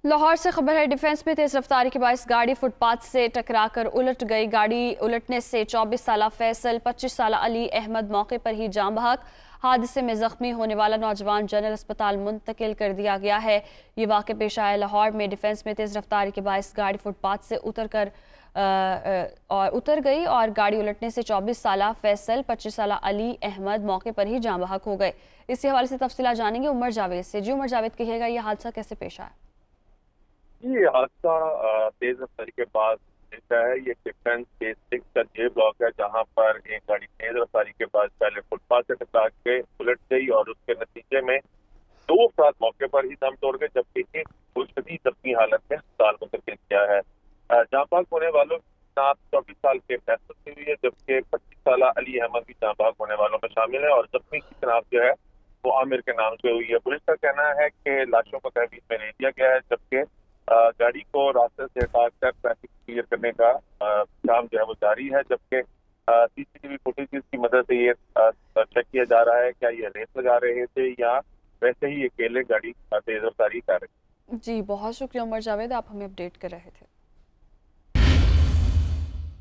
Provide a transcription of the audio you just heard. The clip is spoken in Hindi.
लाहौर से खबर है, डिफेंस में तेज रफ्तारी के बायस गाड़ी फुटपाथ से टकराकर उलट गई। गाड़ी उलटने से 24 साला फैसल, 25 साला अली अहमद मौके पर ही जान बहक। हादसे में जख्मी होने वाला नौजवान जनरल अस्पताल मुंतकिल कर दिया गया है। ये वाक़या पेश आया लाहौर में। डिफेंस में तेज रफ्तारी के बायस गाड़ी फुटपाथ से उतर गई और गाड़ी उलटने से 24 साला फैसल, 25 साला अली अहमद मौके पर ही जान बहक हो गए। इसी हवाले से तफसीला जानेंगे उमर जावेद से। जी उमर जावेद, कहिएगा ये हादसा कैसे पेश आया? ये हादसा तेज रफ्तारी के बाद ऐसा है। ये डिफेंस फेज 6 का जे ब्लॉक है, जहां पर एक गाड़ी तेज रफ्तारी के बाद पहले फुटपाथ से टकरा के उलट गई और उसके नतीजे में दो अफराद मौके पर ही दम तोड़ गए, जबकि एक को शदीद जख्मी हालत में अस्पताल मुंतकिल किया है। जाँ बहक होने वालों की नाम 24 साल के फैसल की हुई है, जबकि 25 साल अली अहमद भी जाँ बहक होने वालों में शामिल है और जख्मी की शनाख्त जो है वो आमिर के नाम से हुई है। पुलिस का कहना है कि लाशों को तहवीज में ले लिया गया है, जबकि गाड़ी को रास्ते से हटाकर ट्रैफिक क्लियर करने का काम जो है वो जारी है। जबकि सीसीटीवी फुटेज की मदद से ये चेक किया जा रहा है क्या ये रेस लगा रहे थे या वैसे ही अकेले गाड़ी तेज रफ्तारी कर रहे थे। जी बहुत शुक्रिया उमर जावेद, आप हमें अपडेट कर रहे थे।